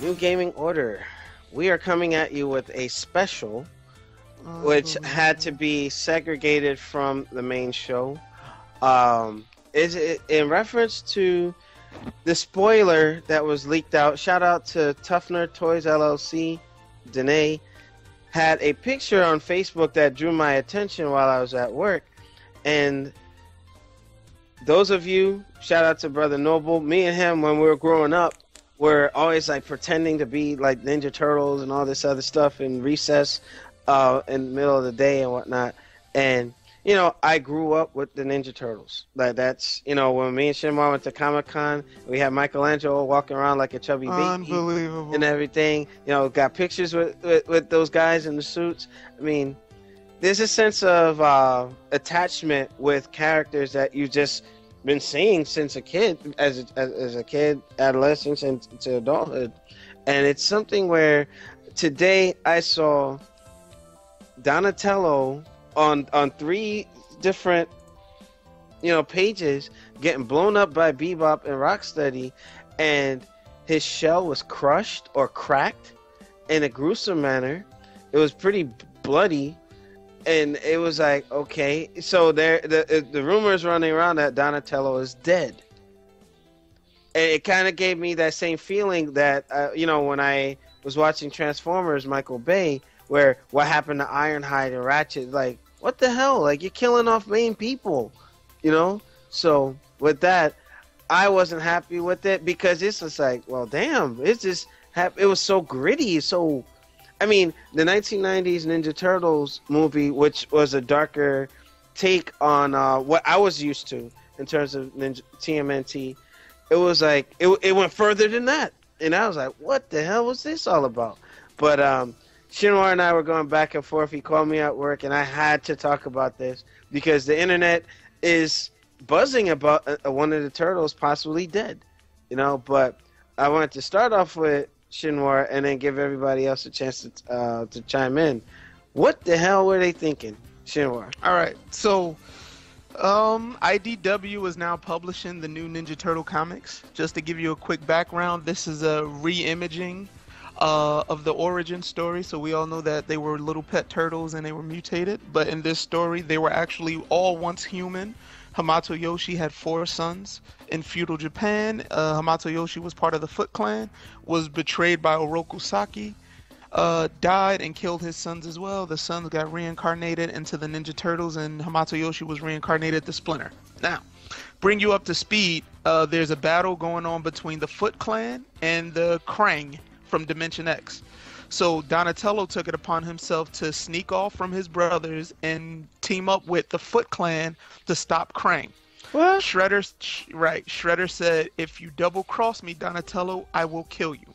New Gaming Order. We are coming at you with a special, which had to be segregated from the main show. Is it in reference to the spoiler that was leaked out? Shout out to Tough Nerd Toys LLC. Danae had a picture on Facebook that drew my attention while I was at work, and those of you, shout out to Brother Noble, me and him when we were growing up, were always like pretending to be like Ninja Turtles and all this other stuff in recess in the middle of the day and whatnot. And you know, I grew up with the Ninja Turtles. Like that's, you know, when me and Shinmar went to Comic-Con, we had Michelangelo walking around like a chubby baby. Unbelievable. And everything. You know, got pictures with those guys in the suits. I mean, there's a sense of attachment with characters that you've just been seeing since a kid, as a kid, adolescence, and to adulthood. And it's something where today I saw Donatello on 3 different, you know, pages getting blown up by Bebop and Rocksteady, and his shell was crushed or cracked in a gruesome manner. It was pretty bloody, and it was like, okay, so the rumors running around that Donatello is dead. And it kind of gave me that same feeling that you know, when I was watching Transformers Michael Bay, where what happened to Ironhide and Ratchet, like, what the hell? Like, you're killing off main people, you know? So, with that, I wasn't happy with it because it's just like, well, damn, it's just, it was so gritty. So, I mean, the 1990s Ninja Turtles movie, which was a darker take on what I was used to in terms of Ninja TMNT, it was like, it went further than that. And I was like, what the hell was this all about? But, Shinwar and I were going back and forth. He called me at work, and I had to talk about this because the internet is buzzing about one of the turtles possibly dead, you know. But I wanted to start off with Shinwar and then give everybody else a chance to chime in. What the hell were they thinking, Shinwar? All right, so IDW is now publishing the new Ninja Turtle comics. Just to give you a quick background, this is a re-imaging of the origin story. So we all know that they were little pet turtles and they were mutated, but in this story they were actually all once human. Hamato Yoshi had 4 sons in feudal Japan. Hamato Yoshi was part of the Foot Clan, was betrayed by Oroku Saki, died and killed his sons as well. The sons got reincarnated into the Ninja Turtles, and Hamato Yoshi was reincarnated to Splinter. Now, bring you up to speed, there's a battle going on between the Foot Clan and the Krang from Dimension X. So Donatello took it upon himself to sneak off from his brothers and team up with the Foot Clan to stop Krang. What? Shredder said, if you double cross me, Donatello, I will kill you.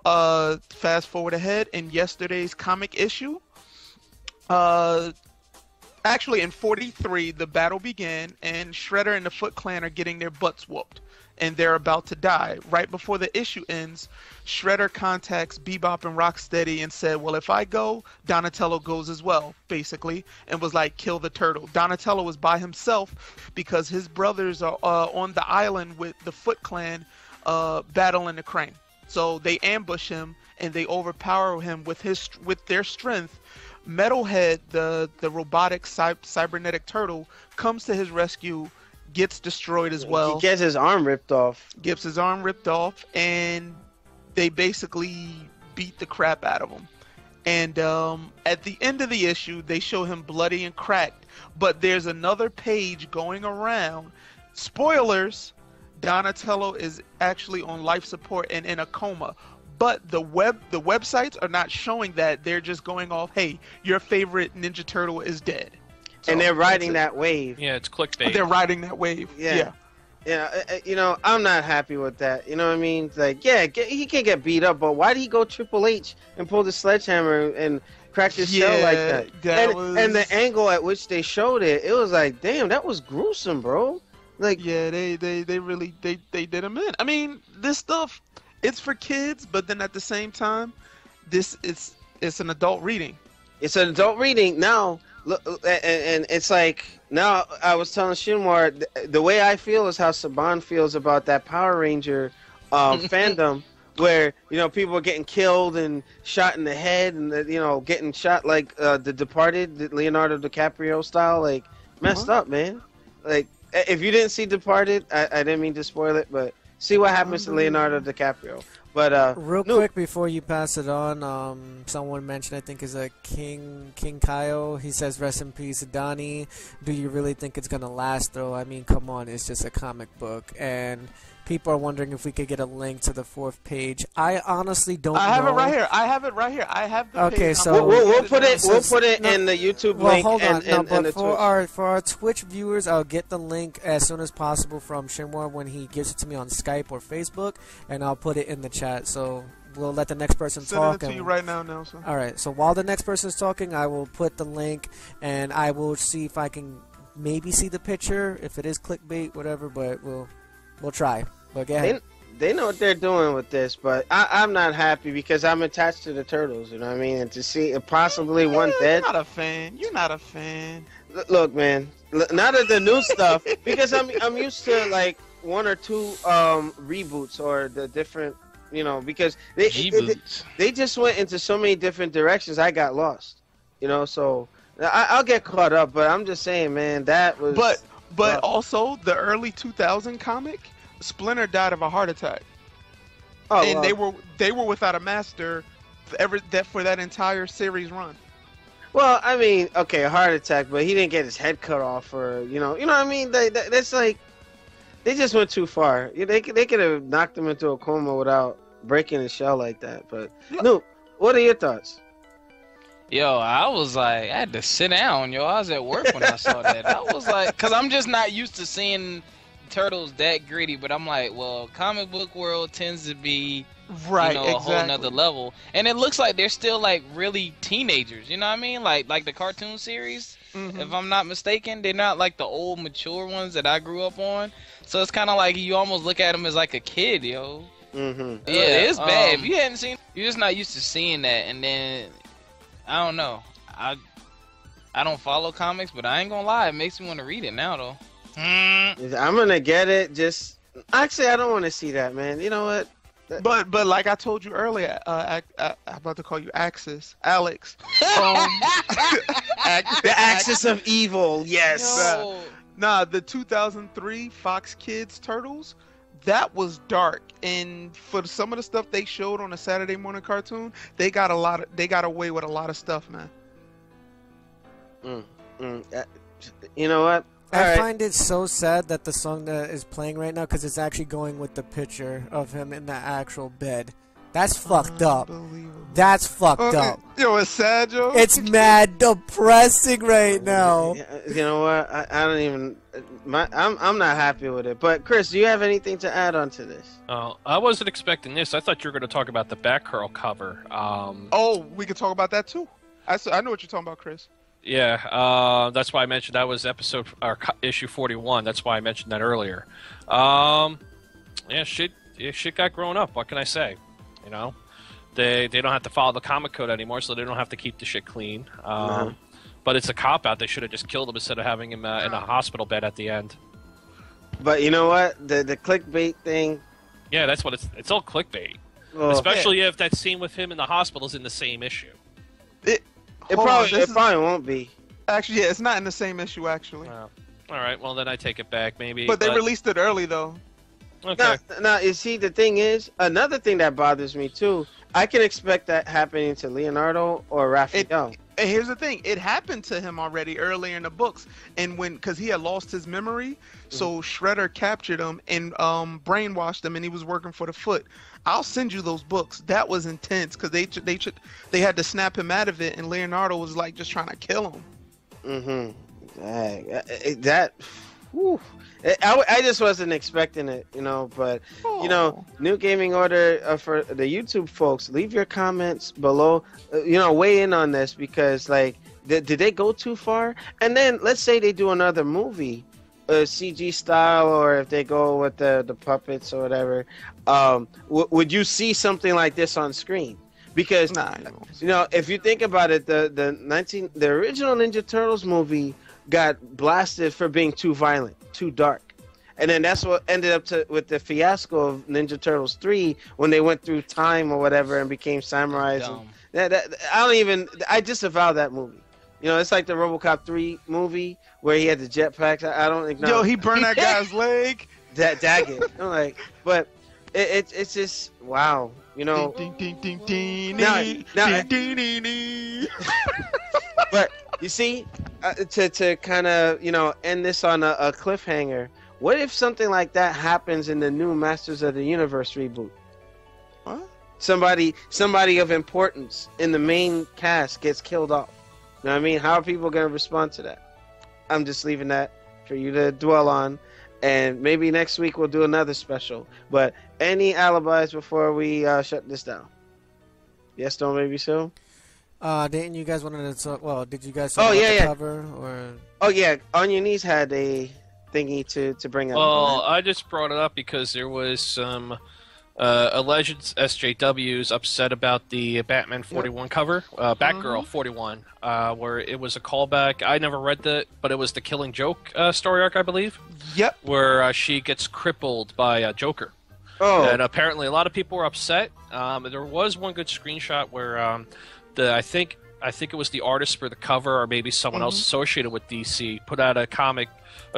Fast forward ahead, in yesterday's comic issue, actually in 43, the battle began, and Shredder and the Foot Clan are getting their butts whooped, and they're about to die. Right before the issue ends, Shredder contacts Bebop and Rocksteady and said, well, if I go, Donatello goes as well, basically, and was like, kill the turtle. Donatello was by himself because his brothers are on the island with the Foot Clan battling the Krang. So they ambush him and they overpower him with their strength. Metalhead, the robotic cybernetic turtle, comes to his rescue, gets destroyed as well. He gets his arm ripped off. Gets his arm ripped off, and they basically beat the crap out of him. And at the end of the issue, they show him bloody and cracked. But there's another page going around. Spoilers, Donatello is actually on life support and in a coma. But the websites are not showing that. They're just going off, hey, your favorite Ninja Turtle is dead. So and they're riding that wave. Yeah, it's clickbait. They're riding that wave. Yeah. You know, I'm not happy with that. You know what I mean? Like, yeah, he can get beat up, but why did he go Triple H and pull the sledgehammer and crack his shell like that? And the angle at which they showed it, it was like, damn, that was gruesome, bro. Like, yeah, they really did him in. I mean, this stuff, it's for kids, but then at the same time, it's an adult reading. It's an adult reading now. Look, and it's like, now I was telling Shinwar, the way I feel is how Saban feels about that Power Ranger fandom, where people are getting killed and shot in the head, and getting shot like The Departed, Leonardo DiCaprio style, like messed up, man. Like if you didn't see Departed, I didn't mean to spoil it, but see what happens to Leonardo DiCaprio. But real quick before you pass it on, someone mentioned, I think is a King Kyle. He says, "Rest in peace, Donnie." Do you really think it's gonna last though? I mean, come on, it's just a comic book, and people are wondering if we could get a link to the 4th page. I honestly don't know. I have it right here. I have the okay, page. so we'll put it in the YouTube link. Hold on. And the for our Twitch viewers, I'll get the link as soon as possible from Shinwar when he gives it to me on Skype or Facebook, and I'll put it in the chat. So we'll let the next person talk. Send it to you right now, Nelson. All right. So while the next person is talking, I will put the link, and I will see if I can maybe see the picture, if it is clickbait, whatever. But we'll try. But go ahead. They know what they're doing with this, but I'm not happy because I'm attached to the Turtles, you know what I mean? And to see possibly one dead. You're not a fan. Look, man, not of the new stuff, because I'm used to like 1 or 2 reboots or the different, because they just went into so many different directions. I got lost, so I'll get caught up, but I'm just saying, man, that was. But also the early 2000 comic. Splinter died of a heart attack, and they were without a master for that entire series run. Well, I mean, okay, a heart attack, but he didn't get his head cut off, or you know what I mean. That's like they just went too far. They could have knocked him into a coma without breaking his shell like that. But no, what are your thoughts? Yo, I was like, I had to sit down, yo. I was at work when I saw that. I was like, because I'm just not used to seeing Turtles that gritty, but I'm like, well, comic book world tends to be a whole nother level, and it looks like they're still like really teenagers, you know what I mean, like the cartoon series. If I'm not mistaken, they're not like the old mature ones that I grew up on, so it's kind of like you almost look at them as like a kid, yo. Yeah, it's bad. If you hadn't seen, you're just not used to seeing that, and then I don't know, I don't follow comics, but I ain't gonna lie, it makes me want to read it now though. I'm gonna get it. Just actually, I don't want to see that, man. You know what? But like I told you earlier, I'm about to call you Alex. The axis of evil. Yes. Nah, the 2003 Fox Kids Turtles, that was dark, and for some of the stuff they showed on a Saturday morning cartoon, they got away with a lot of stuff, man. You know what? I find it so sad that the song that is playing right now, because it's actually going with the picture of him in the actual bed. That's fucked up. That's fucked up. Yo, it's sad, Joe. It's mad depressing right now. You know what? I don't even. I'm not happy with it. But Chris, do you have anything to add on to this? Oh, I wasn't expecting this. I thought you were going to talk about the Batgirl cover. Oh, we could talk about that too. I know what you're talking about, Chris. Yeah, that's why I mentioned that was issue 41. That's why I mentioned that earlier. Yeah, shit got grown up. What can I say? You know, they don't have to follow the comic code anymore, so they don't have to keep the shit clean. But it's a cop out. They should have just killed him instead of having him in a hospital bed at the end. But you know what? The clickbait thing. Yeah, that's what it's all clickbait. Well, especially if that scene with him in the hospital is in the same issue. It probably won't be. Actually, yeah, it's not in the same issue, actually. All right, well, then I take it back, maybe. But they released it early, though. Okay. Now, you see, the thing is, another thing that bothers me, too, I can expect that happening to Leonardo or Raphael. And here's the thing. It happened to him already earlier in the books. And because he had lost his memory, so Shredder captured him and brainwashed him, and he was working for the Foot. I'll send you those books. That was intense because they had to snap him out of it, and Leonardo was like just trying to kill him. I just wasn't expecting it, but New Gaming Order, for the YouTube folks, leave your comments below, weigh in on this, because did they go too far? And then let's say they do another movie, CG style, or if they go with the puppets or whatever, would you see something like this on screen? Because if you think about it, the original Ninja Turtles movie got blasted for being too violent, too dark, and then that's what ended up with the fiasco of Ninja Turtles 3 when they went through time or whatever and became samurais. I disavow that movie. You know, it's like the RoboCop 3 movie where he had the jetpacks. I don't acknowledge. Yo, he burned that guy's leg. Daggett. I'm like, but it's just wow. You know. But you see, to kind of end this on a cliffhanger. What if something like that happens in the new Masters of the Universe reboot? What? Somebody of importance in the main cast gets killed off. You know what I mean? How are people going to respond to that? I'm just leaving that for you to dwell on. And maybe next week we'll do another special. But any alibis before we shut this down? Yes, no, maybe so? Didn't you guys wanted to talk? Well, did you guys talk about the cover? Or... Oh, yeah. On Your Knees had a thingy to bring up. Well, I just brought it up because there was some alleged SJWs upset about the Batman 41 cover, Batgirl 41, where it was a callback. I never read but it was the Killing Joke story arc, I believe. Yep. Where she gets crippled by Joker. Oh. And apparently a lot of people were upset. There was one good screenshot where I think it was the artist for the cover or maybe someone else associated with DC put out a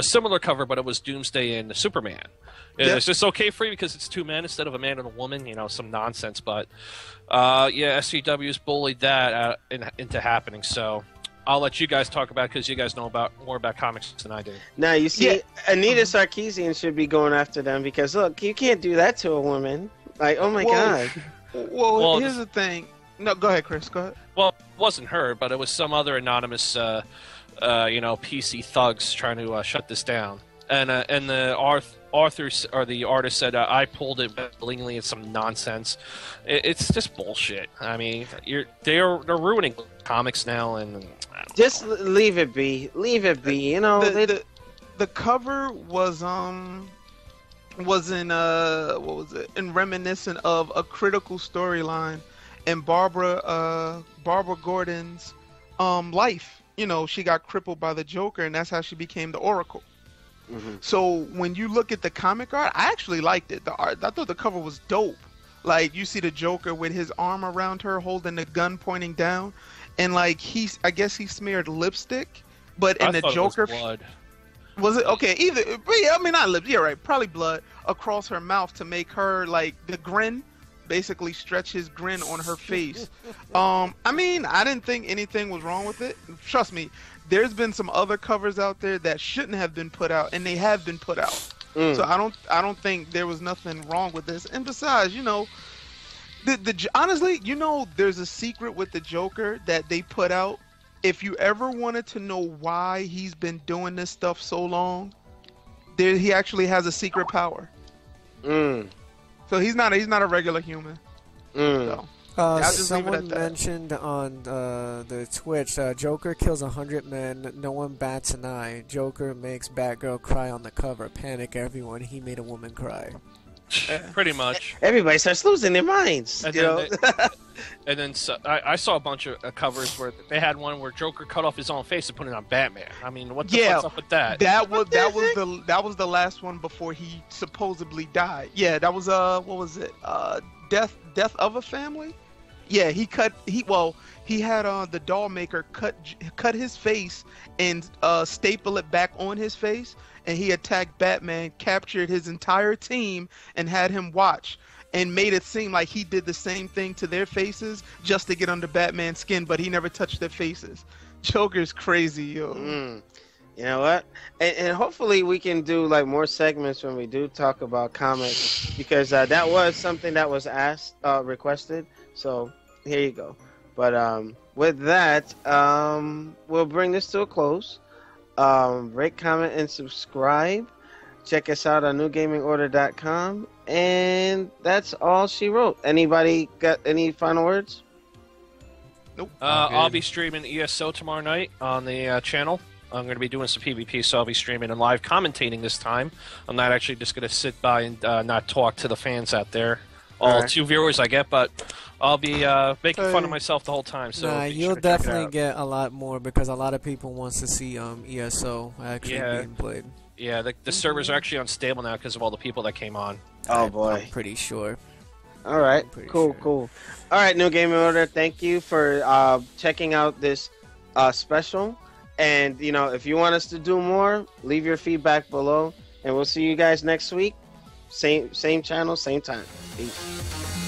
similar cover, but it was Doomsday and Superman. Is this okay for you because it's two men instead of a man and a woman? You know, some nonsense. But, SCW's bullied that into happening. So I'll let you guys talk about it because you guys know more about comics than I do. Now, you see, Anita Sarkeesian should be going after them because, look, you can't do that to a woman. Like, oh, my God. Well, here's the thing. No, go ahead, Chris. Go ahead. Well, it wasn't her, but it was some other anonymous, PC thugs trying to shut this down. And the authors or the artist said I pulled it willingly. It's some nonsense. It's just bullshit. I mean, they're ruining comics now, and just leave it be. Leave it be. You know, the cover was in what was it? In reminiscent of a critical storyline in Barbara Gordon's life. You know, she got crippled by the Joker, and that's how she became the Oracle. Mm-hmm. So when you look at the comic art, I actually liked it. The art, I thought the cover was dope. Like, you see the Joker with his arm around her, holding the gun pointing down, and like I guess he smeared lipstick, but in the Joker, it was blood. Was it okay? Either, but yeah, I mean, not lips. Yeah, right. Probably blood across her mouth to make her like the grin. Basically stretch his grin on her face. I mean, I didn't think anything was wrong with it. Trust me, there's been some other covers out there that shouldn't have been put out, and they have been put out. So I don't think there was nothing wrong with this. And besides, you know, honestly, you know, there's a secret with the Joker that they put out. If you ever wanted to know why he's been doing this stuff so long, he actually has a secret power. So he's not a regular human. So, someone mentioned on the Twitch, Joker kills 100 men, no one bats an eye. Joker makes Batgirl cry on the cover. Panic everyone, he made a woman cry. Pretty much. Everybody starts losing their minds. And then I saw a bunch of covers where they had one where Joker cut off his own face and put it on Batman. I mean, what the fuck's up with that? That was the last one before he supposedly died. Yeah, that was what was it? Death of a Family? Yeah, he had the doll maker cut his face and staple it back on his face, and he attacked Batman, captured his entire team, and had him watch. And made it seem like he did the same thing to their faces just to get under Batman's skin, but he never touched their faces. Joker's crazy, yo. You know what? And hopefully we can do like more segments when we do talk about comics, because that was something that was requested. So here you go. But with that, we'll bring this to a close. Rate, comment, and subscribe. Check us out on newgamingorder.com. And that's all she wrote. Anybody got any final words? Nope. I'll be streaming ESO tomorrow night on the channel. I'm going to be doing some PvP, so I'll be streaming and live commentating this time. I'm not actually just going to sit by and not talk to the fans out there. All 2 viewers I get, but I'll be making fun of myself the whole time. So you'll definitely get a lot more because a lot of people wants to see ESO actually being played. Yeah, the servers are actually unstable now because of all the people that came on. Oh boy. I'm pretty sure. All right. I'm pretty Cool. sure. Cool. All right, New Game Order. Thank you for checking out this special. And if you want us to do more, leave your feedback below, and we'll see you guys next week. Same channel, same time. Peace.